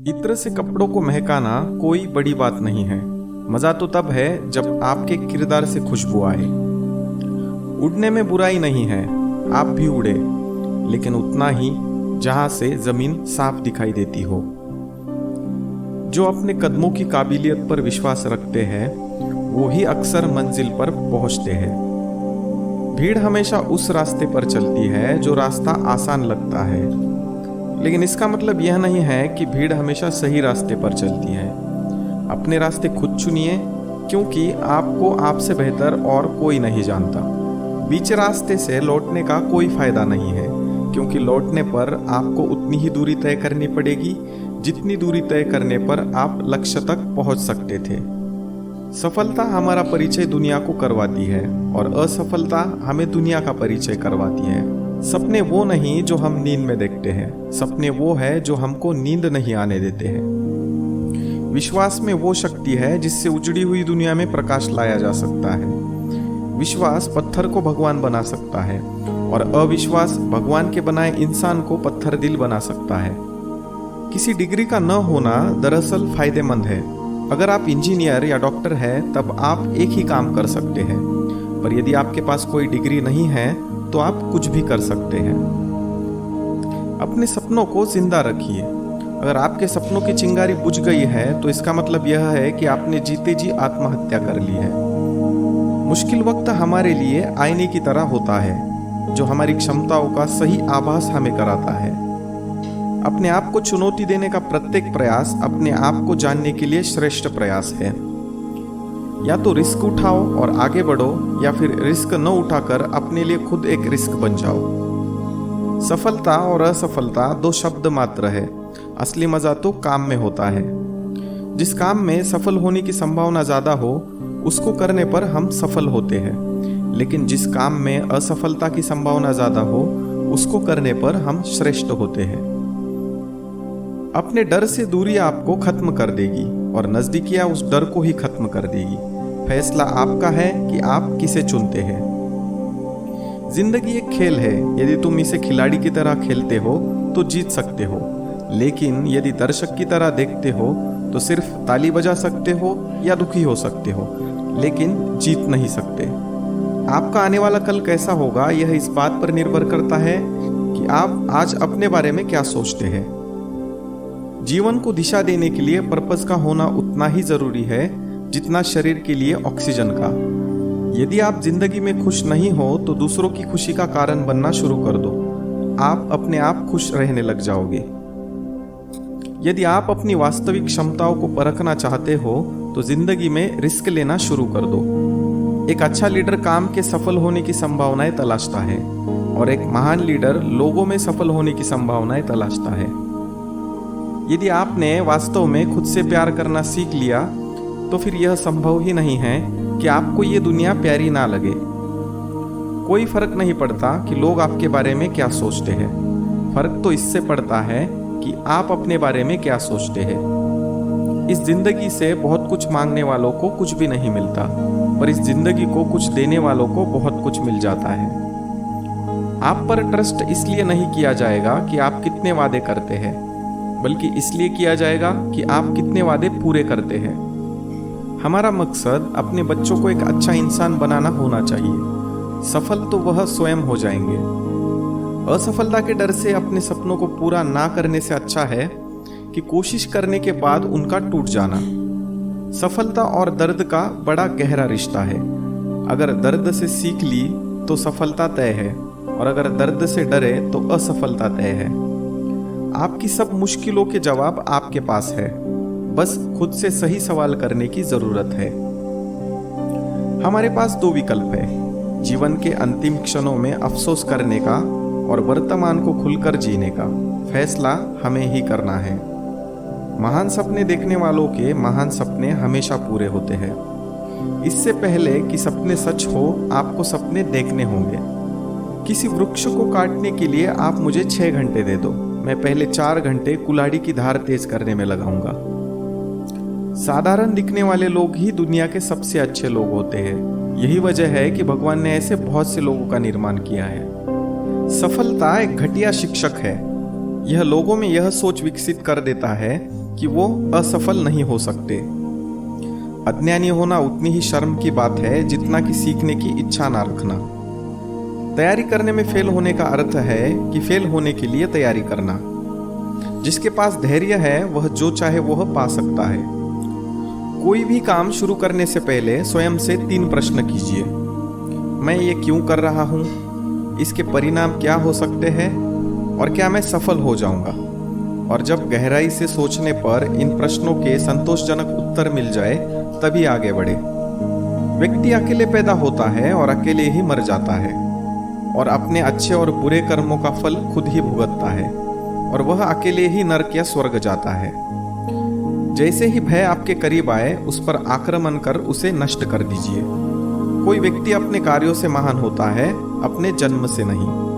इत्र से कपड़ों को महकाना कोई बड़ी बात नहीं है। मजा तो तब है जब आपके किरदार से खुशबू आए। उड़ने में बुराई नहीं है, आप भी उड़े, लेकिन उतना ही जहां से जमीन साफ दिखाई देती हो। जो अपने कदमों की काबिलियत पर विश्वास रखते हैं वो ही अक्सर मंजिल पर पहुंचते हैं। भीड़ हमेशा उस रास्ते पर चलती है जो रास्ता आसान लगता है, लेकिन इसका मतलब यह नहीं है कि भीड़ हमेशा सही रास्ते पर चलती है। अपने रास्ते खुद चुनिए, क्योंकि आपको आपसे बेहतर और कोई नहीं जानता। बीच रास्ते से लौटने का कोई फायदा नहीं है, क्योंकि लौटने पर आपको उतनी ही दूरी तय करनी पड़ेगी जितनी दूरी तय करने पर आप लक्ष्य तक पहुंच सकते थे। सफलता हमारा परिचय दुनिया को करवाती है और असफलता हमें दुनिया का परिचय करवाती है। सपने वो नहीं जो हम नींद में देखते हैं, सपने वो है जो हमको नींद नहीं आने देते हैं। विश्वास में वो शक्ति है जिससे उजड़ी हुई दुनिया में प्रकाश लाया जा सकता है। विश्वास पत्थर को भगवान बना सकता है और अविश्वास भगवान के बनाए इंसान को पत्थर दिल बना सकता है। किसी डिग्री का न होना दरअसल फायदेमंद है। अगर आप इंजीनियर या डॉक्टर हैं तब आप एक ही काम कर सकते हैं, पर यदि आपके पास कोई डिग्री नहीं है तो आप कुछ भी कर सकते हैं। अपने सपनों को जिंदा रखिए। अगर आपके सपनों की चिंगारी बुझ गई है तो इसका मतलब यह है कि आपने जीते जी आत्महत्या कर ली है। मुश्किल वक्त हमारे लिए आईने की तरह होता है, जो हमारी क्षमताओं का सही आभास हमें कराता है। अपने आप को चुनौती देने का प्रत्येक प्रयास अपने आप को जानने के लिए श्रेष्ठ प्रयास है। या तो रिस्क उठाओ और आगे बढ़ो, या फिर रिस्क न उठाकर अपने लिए खुद एक रिस्क बन जाओ। सफलता और असफलता दो शब्द मात्र है, असली मजा तो काम में होता है। जिस काम में सफल होने की संभावना ज्यादा हो उसको करने पर हम सफल होते हैं, लेकिन जिस काम में असफलता की संभावना ज्यादा हो उसको करने पर हम श्रेष्ठ होते हैं। अपने डर से दूरी आपको खत्म कर देगी और नजदीकियां उस डर को ही खत्म कर देगी। फैसला आपका है कि आप किसे चुनते हैं। जिंदगी एक खेल है, यदि तुम इसे खिलाड़ी की तरह खेलते हो तो जीत सकते हो, लेकिन यदि दर्शक की तरह देखते हो तो सिर्फ ताली बजा सकते हो या दुखी हो सकते हो, लेकिन जीत नहीं सकते। आपका आने वाला कल कैसा होगा यह इस बात पर निर्भर करता है कि आप आज अपने बारे में क्या सोचते हैं। जीवन को दिशा देने के लिए पर्पस का होना उतना ही जरूरी है जितना शरीर के लिए ऑक्सीजन का। यदि आप जिंदगी में खुश नहीं हो तो दूसरों की खुशी का कारण बनना शुरू कर दो। आप अपने आप खुश रहने लग जाओगे। यदि आप अपनी वास्तविक क्षमताओं को परखना चाहते हो तो जिंदगी में रिस्क लेना शुरू कर दो। एक अच्छा लीडर काम के सफल होने की संभावनाएं तलाशता है और एक महान लीडर लोगों में सफल होने की संभावनाएं तलाशता है। यदि आपने वास्तव में खुद से प्यार करना सीख लिया तो फिर यह संभव ही नहीं है कि आपको ये दुनिया प्यारी ना लगे। कोई फर्क नहीं पड़ता कि लोग आपके बारे में क्या सोचते हैं, फर्क तो इससे पड़ता है कि आप अपने बारे में क्या सोचते हैं। इस जिंदगी से बहुत कुछ मांगने वालों को कुछ भी नहीं मिलता, पर इस जिंदगी को कुछ देने वालों को बहुत कुछ मिल जाता है। आप पर ट्रस्ट इसलिए नहीं किया जाएगा कि आप कितने वादे करते हैं, बल्कि इसलिए किया जाएगा कि आप कितने वादे पूरे करते हैं। हमारा मकसद अपने बच्चों को एक अच्छा इंसान बनाना होना चाहिए। सफल तो वह स्वयं हो जाएंगे। असफलता के डर से अपने सपनों को पूरा ना करने से अच्छा है कि कोशिश करने के बाद उनका टूट जाना। सफलता और दर्द का बड़ा गहरा रिश्ता है। अगर दर्द से सीख ली तो सफलता तय है, और अगर दर्द से डरे तो असफलता तय है। आपकी सब मुश्किलों के जवाब आपके पास है, बस खुद से सही सवाल करने की जरूरत है। हमारे पास दो विकल्प है, जीवन के अंतिम क्षणों में अफसोस करने का और वर्तमान को खुलकर जीने का। फैसला हमें ही करना है। महान सपने देखने वालों के महान सपने हमेशा पूरे होते हैं। इससे पहले कि सपने सच हो आपको सपने देखने होंगे। किसी वृक्ष को काटने के लिए आप मुझे 6 घंटे दे दो, मैं पहले 4 घंटे कुल्हाड़ी की धार तेज करने में लगाऊंगा। साधारण दिखने वाले लोग ही दुनिया के सबसे अच्छे लोग होते हैं। यही वजह है कि भगवान ने ऐसे बहुत से लोगों का निर्माण किया है। सफलता एक घटिया शिक्षक है। यह लोगों में यह सोच विकसित कर देता है कि वो असफल नहीं हो सकते। अज्ञानी होना उतनी ही शर्म की बात है जितना कि सीखने की इच्छा ना रखना। तैयारी करने में फेल होने का अर्थ है कि फेल होने के लिए तैयारी करना। जिसके पास धैर्य है वह जो चाहे वह पा सकता है। कोई भी काम शुरू करने से पहले स्वयं से 3 प्रश्न कीजिए। मैं ये क्यों कर रहा हूँ? इसके परिणाम क्या हो सकते हैं? और क्या मैं सफल हो जाऊंगा? और जब गहराई से सोचने पर इन प्रश्नों के संतोषजनक उत्तर मिल जाए तभी आगे बढ़े। व्यक्ति अकेले पैदा होता है और अकेले ही मर जाता है और अपने अच्छे और बुरे कर्मों का फल खुद ही भुगतता है और वह अकेले ही नरक या स्वर्ग जाता है। जैसे ही भय आपके करीब आए उस पर आक्रमण कर उसे नष्ट कर दीजिए। कोई व्यक्ति अपने कार्यों से महान होता है, अपने जन्म से नहीं।